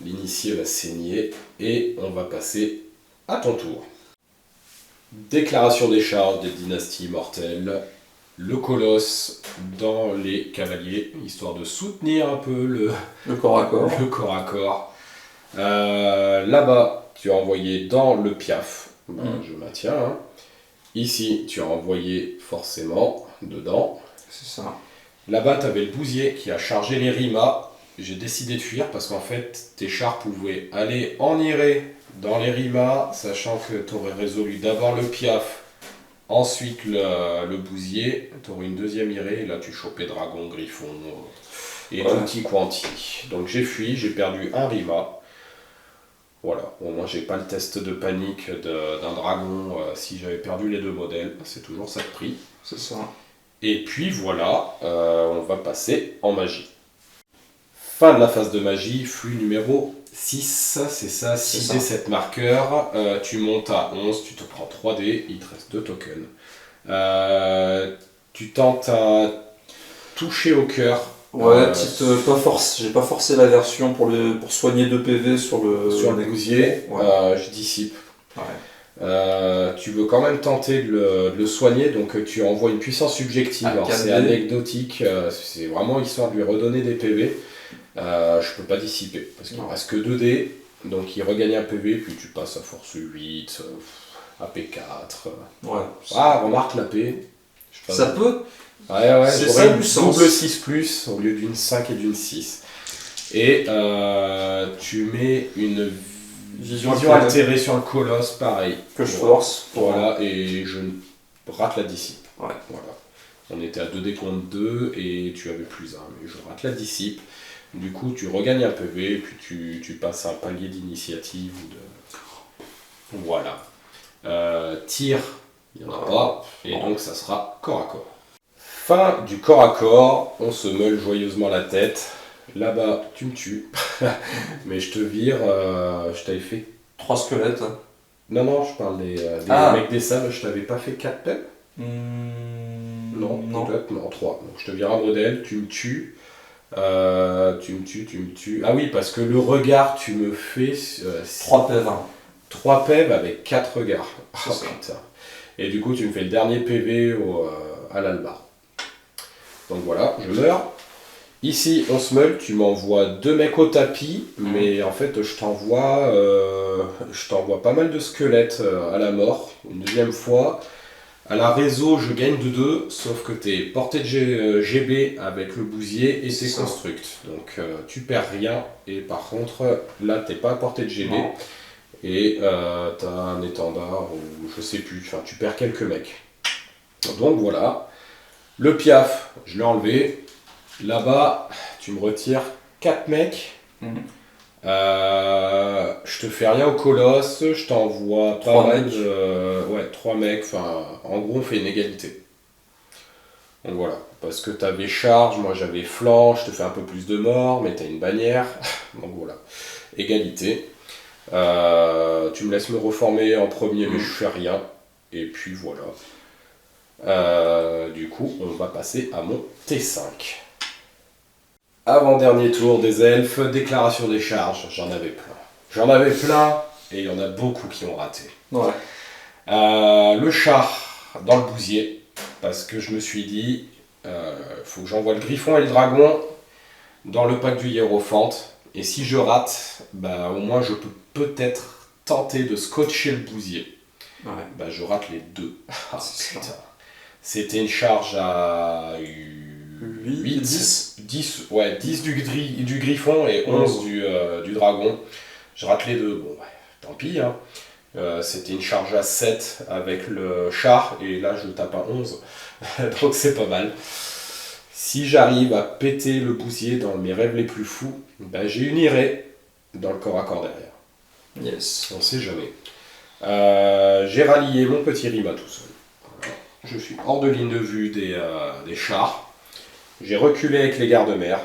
L'initié va saigner et on va passer à ton tour. Déclaration des charges des dynasties immortelles. Le colosse dans les cavaliers, histoire de soutenir un peu le corps à corps. Le corps à corps. Là-bas, tu as envoyé dans le piaf. Je maintiens. Hein. Ici, tu as envoyé forcément dedans. C'est ça. Là-bas, tu avais le bousier qui a chargé les rimas. J'ai décidé de fuir parce qu'en fait, tes chars pouvaient aller en iré dans les rimas, sachant que tu aurais résolu d'abord le piaf, ensuite le bousier, tu aurais une deuxième iré, et là tu chopais dragon, griffon et tutti quanti. Donc j'ai fui, j'ai perdu un rima. Voilà, au moins j'ai pas le test de panique d'un dragon si j'avais perdu les deux modèles, c'est toujours ça de prix. C'est ça. Et puis voilà, on va passer en magie. Fin de la phase de magie, flux numéro 6, c'est ça, 6D, 7 marqueurs, tu montes à 11, tu te prends 3D, il te reste 2 tokens. Tu tentes à toucher au cœur. Ouais, j'ai pas forcé la version pour soigner 2 PV sur le bousier, je dissipe. Ouais. Tu veux quand même tenter de le soigner, donc tu envoies une puissance subjective. Alors c'est anecdotique, c'est vraiment histoire de lui redonner des PV. Je peux pas dissiper parce qu'il ne reste que 2 dés, donc il regagne un PV, puis tu passes à force 8, AP4. Ouais. Remarque l'AP. Ça peut. Ouais, c'est ça du sens. Double 6+ au lieu d'une 5 et d'une 6. Et tu mets une vision altérée sur le colosse, pareil. Que je force. Voilà, et je ne rate la dissipe. Ouais. Voilà. On était à 2 contre 2 et tu avais plus 1, mais je rate la dissipe. Du coup, tu regagnes un PV et puis tu passes un palier d'initiative. Voilà. Tir, il n'y en a pas, et donc ça sera corps à corps. Fin du corps à corps, on se meule joyeusement la tête. Là-bas, tu me tues, mais je te vire, je t'avais fait... 3 squelettes. Non, je parle des mecs des sables, je t'avais pas fait 4 pep. Non, peut-être, non, 3. Donc je te vire un modèle, tu me tues. Tu me tues. Ah oui, parce que le regard, tu me fais... 3 PV. 3 PV avec 4 regards. C'est ça. Putain. Et du coup, tu me fais le dernier PV à l'alba. Donc voilà, je meurs. Ici, on se meule, tu m'envoies 2 mecs au tapis, mais en fait, je t'envoie pas mal de squelettes à la mort, une deuxième fois. À la réseau, je gagne de 2, sauf que t'es porté de GB avec le bousier et c'est construct. Donc tu perds rien, et par contre, là, t'es pas porté de GB. Non. Et t'as un étendard, ou je sais plus, enfin, tu perds quelques mecs. Donc voilà. Le piaf, je l'ai enlevé. Là-bas, tu me retires 4 mecs. Je te fais rien au colosse, je t'envoie pas mal de... Ouais, 3 mecs, enfin, en gros, on fait une égalité. Donc voilà, parce que t'avais charge, moi j'avais flanc, je te fais un peu plus de mort, mais t'as une bannière. Donc voilà, égalité. Tu me laisses me reformer en premier, mais je fais rien. Et puis voilà. Du coup, on va passer à mon T5. Avant-dernier tour des elfes, déclaration des charges, j'en avais plein, et il y en a beaucoup qui ont raté. Ouais. Le char dans le bousier, parce que je me suis dit, faut que j'envoie le griffon et le dragon dans le pack du hiérophante, et si je rate, bah, au moins je peux peut-être tenter de scotcher le bousier. Ouais. Bah, je rate les 2. Ah, putain. C'était une charge à 10 du griffon et 11 du dragon. Je rate les 2, bon ouais, tant pis. Hein. C'était une charge à 7 avec le char et là je tape à 11. Donc c'est pas mal. Si j'arrive à péter le bousier dans mes rêves les plus fous, ben j'ai une irée dans le corps à corps derrière. Yes. On sait jamais. J'ai rallié mon petit Rima tout seul. Voilà. Je suis hors de ligne de vue des chars. J'ai reculé avec les gardes-mères.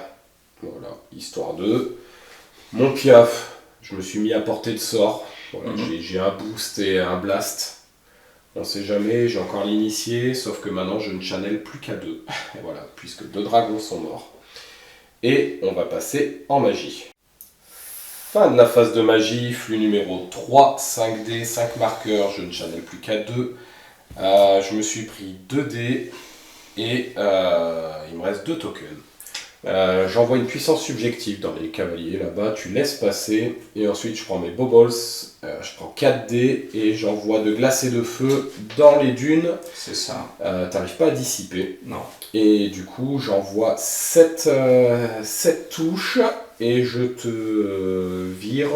Voilà, histoire de. Mon piaf, je me suis mis à portée de sort. Voilà, j'ai un boost et un blast. On sait jamais, j'ai encore l'initié, sauf que maintenant je ne channel plus qu'à 2. Voilà, puisque 2 dragons sont morts. Et on va passer en magie. Fin de la phase de magie, flux numéro 3, 5D, 5 marqueurs, je ne channel plus qu'à 2. Je me suis pris 2 dés et il me reste 2 tokens. J'envoie une puissance subjective dans les cavaliers là-bas, tu laisses passer et ensuite je prends mes bobols, je prends 4 dés et j'envoie de glace et de feu dans les dunes. C'est ça. T'arrives pas à dissiper. Non. Et du coup j'envoie 7 touches et je te vire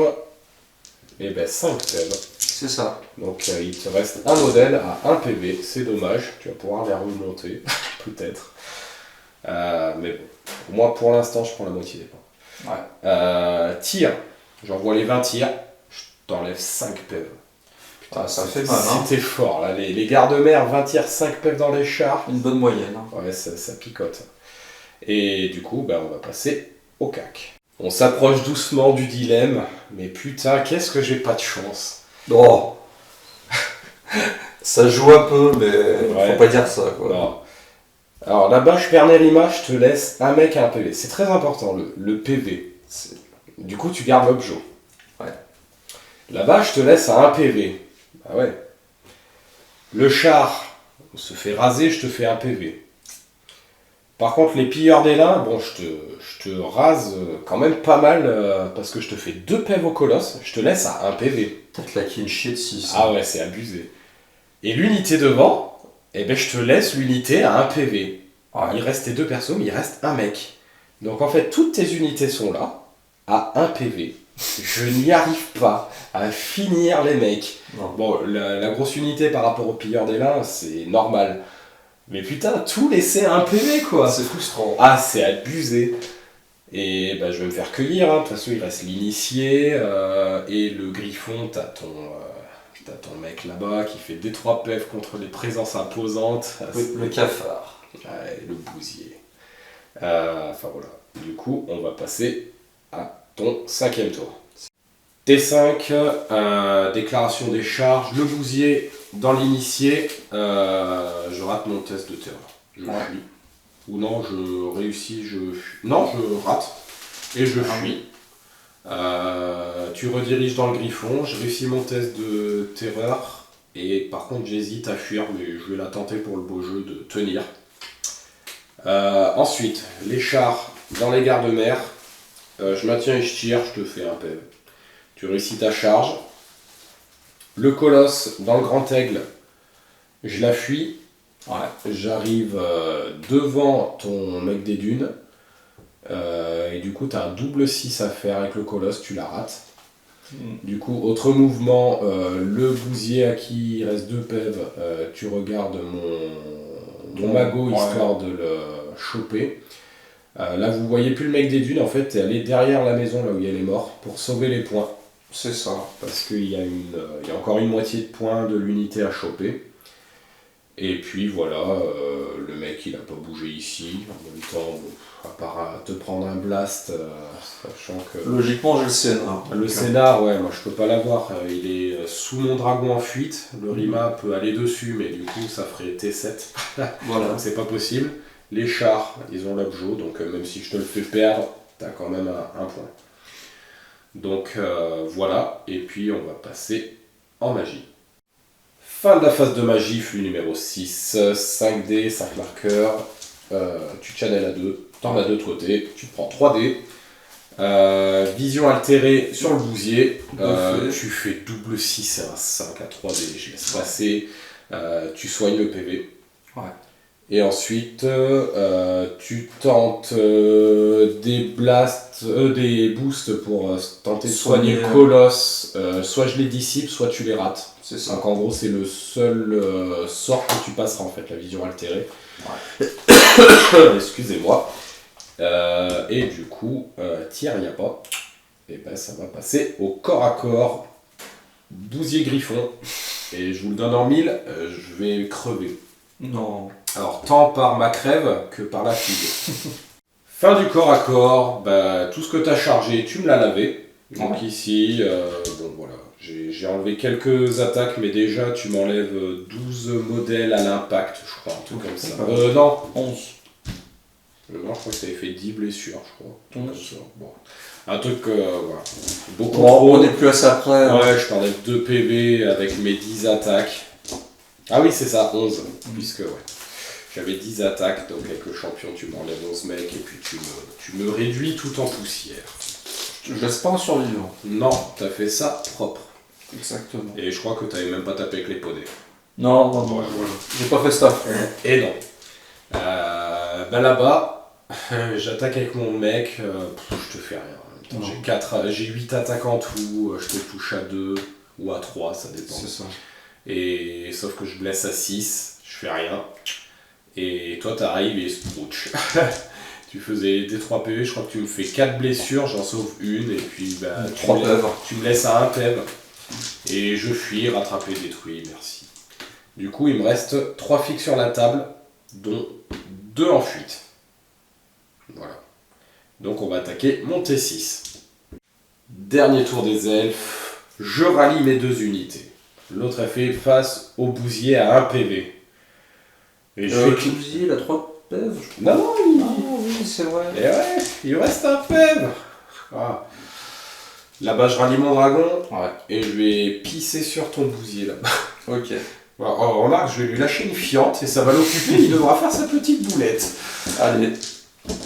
5 PV. C'est ça. Donc il te reste un modèle à 1 PV, c'est dommage, tu vas pouvoir les remonter, peut-être. Mais bon, moi pour l'instant je prends la moitié des points. Ouais. Tir, j'envoie les 20 tirs, je t'enlève 5 PV. Putain, ça fait mal, hein. C'était fort là, les gardes-mères, 20 tirs, 5 PV dans les chars. Une bonne moyenne. Hein. Ouais, ça picote. Et du coup, on va passer au cac. On s'approche doucement du dilemme, mais putain, qu'est-ce que j'ai pas de chance. Oh. Ça joue un peu, mais faut pas dire ça, quoi. Non. Alors là-bas, je perds Nerima, je te laisse un mec à un PV. C'est très important, le PV. Du coup, tu gardes l'objet. Ouais. Là-bas, je te laisse à un PV. Ah ouais. Le char, on se fait raser, je te fais un PV. Par contre, les pilleurs d'Élin, bon, je te rase quand même pas mal parce que je te fais 2 PV au colosse, je te laisse à 1 PV. T'as claqué une chier de 6. Ah ouais, c'est abusé. Et l'unité devant, je te laisse l'unité à 1 PV. Ouais. Il reste tes 2 persos, mais il reste un mec. Donc en fait, toutes tes unités sont là, à 1 PV. Je n'y arrive pas à finir les mecs. Non. Bon, la grosse unité par rapport au pilleur d'élan, c'est normal. Mais putain, tout laisser un PV quoi. C'est frustrant. Ah, c'est abusé. Et bah, je vais me faire cueillir, hein. De toute façon il reste l'initié et le griffon, t'as ton mec là-bas qui fait des 3 PF contre les présences imposantes. Le cafard. Ouais, le bousier. Enfin voilà. Du coup, on va passer à ton 5e tour. T5, déclaration des charges, le bousier dans l'initié, je rate mon test de terreur. Je fuis. Ou non, je réussis, non, je rate. Et je fuis. Tu rediriges dans le griffon, je réussis mon test de terreur. Et par contre, j'hésite à fuir, mais je vais la tenter pour le beau jeu de tenir. Ensuite, les chars dans les gardes-mers. Je maintiens et je tire, je te fais un PV. Tu réussis ta charge. Le colosse dans le grand aigle, je la fuis. Ouais. J'arrive devant ton mec des dunes. Et du coup, tu as un double 6 à faire avec le colosse, tu la rates. Du coup, autre mouvement, le bousier à qui il reste 2 PEV, tu regardes mon magot histoire de le choper. Là, vous voyez plus le mec des dunes, en fait, t'es allé derrière la maison, là où il y a les morts, pour sauver les points. C'est ça. Parce qu'il y a encore une moitié de points de l'unité à choper. Et puis voilà, le mec il a pas bougé ici. En même temps, à part te prendre un blast, sachant que. Logiquement, j'ai le scénar. Le scénar, ouais, moi je peux pas l'avoir. Il est sous mon dragon en fuite. Le Rima peut aller dessus, mais du coup ça ferait T7. Voilà, donc c'est pas possible. Les chars, ils ont l'objo, donc même si je te le fais perdre, t'as quand même un point. Donc voilà, et puis on va passer en magie. Fin de la phase de magie, flux numéro 6, 5D, 5 marqueurs, tu channels à 2, t'en as 2 de côté, tu prends 3D, vision altérée sur le bousier, tu fais double 6 et un 5 à 3D, je laisse passer, tu soignes le PV. Ouais. Et ensuite, tu tentes des blasts, des boosts pour tenter de soigner le colosse. Soit je les dissipe, soit tu les rates. C'est ça. Donc en gros, c'est le seul sort que tu passeras en fait, la vision altérée. Ouais. Excusez-moi. Et du coup, tir, il n'y a pas. Et ben ça va passer au corps à corps. Bousier griffon. Et je vous le donne en 1000, je vais crever. Non. Alors, tant par ma crève que par la figue. Fin du corps à corps, bah, tout ce que tu as chargé, tu me l'as lavé. Donc ici, bon voilà, j'ai enlevé quelques attaques, mais déjà tu m'enlèves 12 modèles à l'impact, je crois, un truc comme ça. Non, 11. Non, je crois que ça avait fait 10 blessures, je crois. Comme ça. Bon. Un truc, voilà. Beaucoup trop. On est plus à ça après. Ouais, je t'enlève 2 PV avec mes 10 attaques. Ah oui, c'est ça, 11, puisque ouais. J'avais 10 attaques, donc avec le champion, tu m'enlèves 11 mecs, et puis tu me réduis tout en poussière. Je laisse pas un survivant. Non, t'as fait ça propre. Exactement. Et je crois que t'avais même pas tapé avec les poneys. Non, j'ai pas fait ça. Et non. Ben là-bas, j'attaque avec mon mec, je te fais rien. J'ai 8 attaques en tout, je te touche à 2 ou à 3, ça dépend. C'est ça. Et sauf que je blesse à 6, je fais rien. Et toi t'arrives et sprouch. Tu faisais des 3 PV, je crois que tu me fais 4 blessures, j'en sauve une, et puis bah, tu me laisses à 1 PV. Et je fuis, rattrapé, détruit, merci. Du coup il me reste 3 fixes sur la table, dont 2 en fuite. Voilà. Donc on va attaquer mon T6. Dernier tour des elfes, je rallie mes 2 unités. L'autre a fait face au bousier à 1 PV. Et le bousier, il a 3 PEV. Non, oui, c'est vrai. Et ouais, il reste un PEV. Ah. Là-bas, je rallie mon dragon. Ouais. Et je vais pisser sur ton bousier là-bas. Ok. Voilà, remarque, je vais lui lâcher une fiente et ça va l'occuper. Il devra faire sa petite boulette. Allez.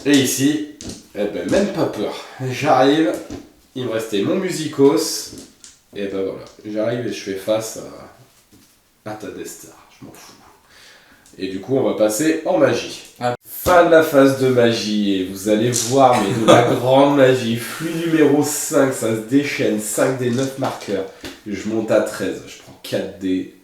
Et ici, eh ben, même pas peur. J'arrive. Il me restait mon musicos. Et ben voilà, j'arrive et je fais face à ta Destar, je m'en fous. Et du coup, on va passer en magie. Fin de la phase de magie, et vous allez voir, mais de la grande magie. Flux numéro 5, ça se déchaîne, 5 des 9 marqueurs. Je monte à 13, je prends 4 dés.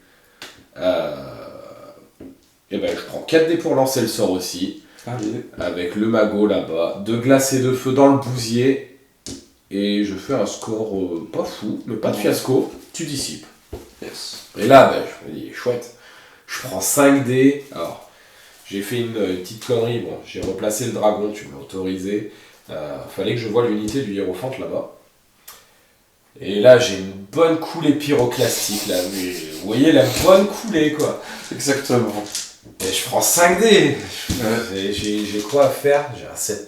Et ben je prends 4 dés pour lancer le sort aussi. Allez. Avec le magot là-bas. 2 glaces et de feu dans le bousier. Et je fais un score pas fou, mais pas de fiasco. Tu dissipes. Yes. Et là, ben, je me dis, chouette. Je prends 5 dés. Alors, j'ai fait une petite connerie. Bon, j'ai replacé le dragon, tu m'as autorisé. Fallait que je voie l'unité du hiérophante là-bas. Et là, j'ai une bonne coulée pyroclastique là. Mais, vous voyez la bonne coulée quoi. Exactement. Et je prends 5 dés. J'ai quoi à faire? J'ai un 7+.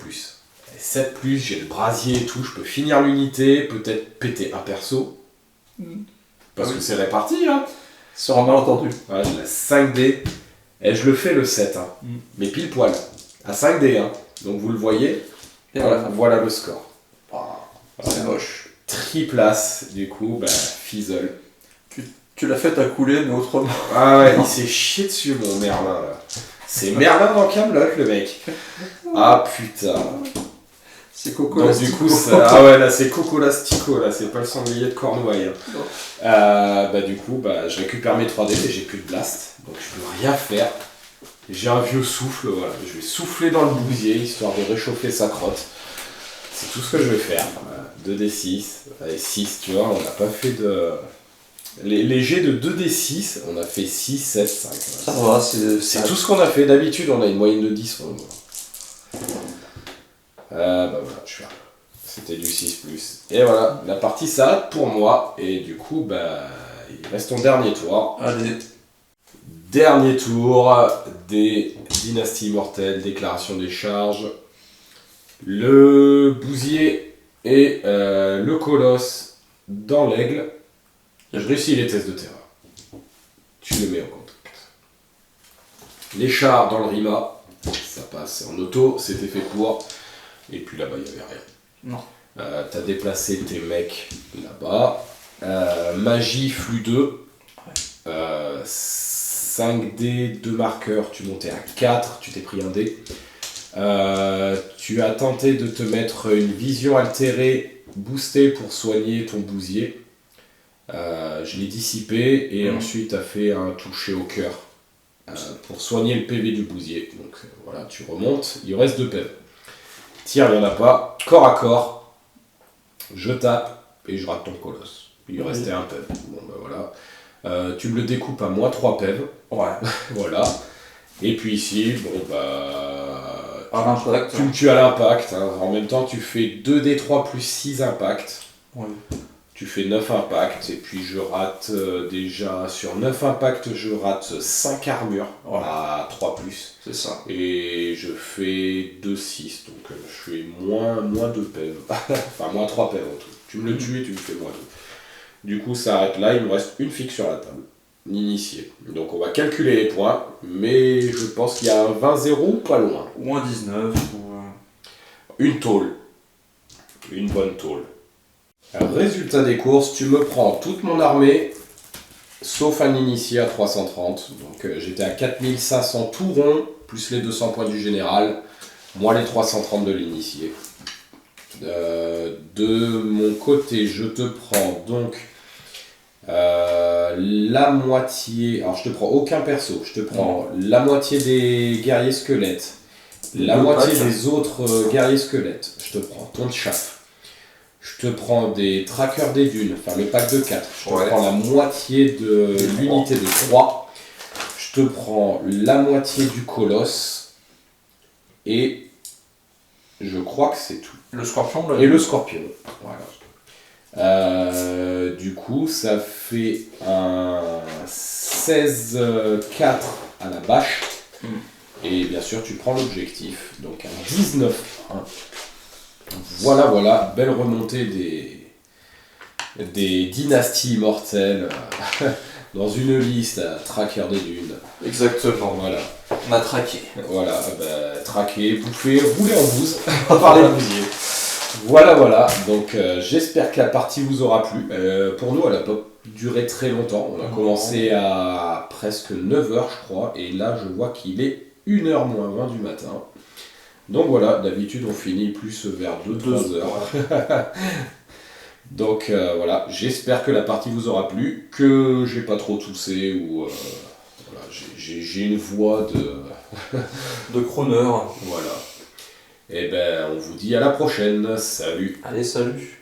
Et 7+, j'ai le brasier et tout. Je peux finir l'unité, peut-être péter un perso. Parce que c'est réparti hein. Sur un malentendu. Voilà, j'ai la 5 dés. Et je le fais le 7. Hein. Mais pile poil. À 5 dés. Hein. Donc vous le voyez. Et Voilà le score. C'est moche. Triplace, du coup, bah, fizzle. Tu l'as fait à couler, mais autrement. Ah ouais, il s'est chié dessus, mon Merlin, là. C'est Merlin dans Camelot, le mec. Ah putain. C'est Coco Donc du coup, ah ouais, là, c'est Coco Lastico, là. C'est pas le sanglier de Cornouailles. Hein. Bah du coup, bah, je récupère mes 3 dés et j'ai plus de blast. Donc je peux rien faire. J'ai un vieux souffle, voilà. Je vais souffler dans le bousier, histoire de réchauffer sa crotte. C'est tout ce que je vais faire. 2d6, allez 6, tu vois, on n'a pas fait de... Les jets de 2d6, on a fait 6, 7, 5. Ça va, c'est tout ce qu'on a fait. D'habitude, on a une moyenne de 10. Bah voilà, je suis là. C'était du 6+. Et voilà, la partie s'arrête pour moi. Et du coup, bah, il reste ton dernier tour. Allez. Dernier tour des dynasties immortelles, déclaration des charges. Le bousier et le colosse dans l'aigle. Je réussis les tests de terrain. Tu les mets en contact. Les chars dans le rima. Ça passe en auto, c'était fait pour. Et puis là-bas, il n'y avait rien. Non. T'as déplacé tes mecs là-bas. Magie, flux 2. 5D, 2 marqueurs, tu montais à 4, tu t'es pris un dé. Tu as tenté de te mettre une vision altérée boostée pour soigner ton bousier. Je l'ai dissipé et ensuite tu as fait un toucher au cœur pour soigner le PV du bousier. Donc voilà, tu remontes, il reste 2 PV. Tir, il n'y en a pas. Corps à corps, je tape et je rate ton colosse. Il restait un PV. Bon ben voilà. Tu me le découpes à moins 3 PV. Ouais. Voilà. Et puis ici, bon bah. À l'impact. Tu me tues à l'impact. Hein. En même temps, tu fais 2d3 plus 6 impacts. Ouais. Tu fais 9 impacts. Et puis je rate déjà sur 9 impacts, je rate 5 armures à 3+. C'est ça. Et je fais 2-6. Donc je fais moins 2 PV. Enfin, moins 3 PV en tout. Tu me le tues et tu me fais moins 2. Du coup, ça arrête là. Il me reste une fixe sur la table. L'initié. Donc on va calculer les points. Mais je pense qu'il y a un 20-0 ou pas loin. Ou un 19. Une tôle. Une bonne tôle. Alors, résultat des courses, tu me prends toute mon armée, sauf un initié à 330. Donc j'étais à 4500 tout rond, plus les 200 points du général, moins les 330 de l'initié. De mon côté, je te prends donc la moitié... Alors je te prends aucun perso, je te prends la moitié des guerriers squelettes, la moitié des autres guerriers squelettes. Je te prends ton chaff. Je te prends des trackers des dunes, enfin le pack de 4. Je te prends la moitié de l'unité de 3. Je te prends la moitié du colosse. Et je crois que c'est tout. Le scorpion là. Et le scorpion. Voilà. Du coup, ça fait un 16-4 à la bâche. Et bien sûr, tu prends l'objectif. Donc un 19-1. Voilà, belle remontée des dynasties immortelles dans une liste à tracker des dunes. Exactement. Voilà. On a traqué. Voilà, traquer, bouffer, rouler en bouse par les bousiers. Voilà. Donc j'espère que la partie vous aura plu. Pour nous, elle n'a pas duré très longtemps. On a commencé à presque 9h, je crois. Et là, je vois qu'il est 1h moins 20 du matin. Donc voilà, d'habitude on finit plus vers 2-3 heures. Donc voilà, j'espère que la partie vous aura plu, que j'ai pas trop toussé ou voilà, j'ai une voix de crooner. Voilà. Et ben on vous dit à la prochaine. Salut. Allez, salut.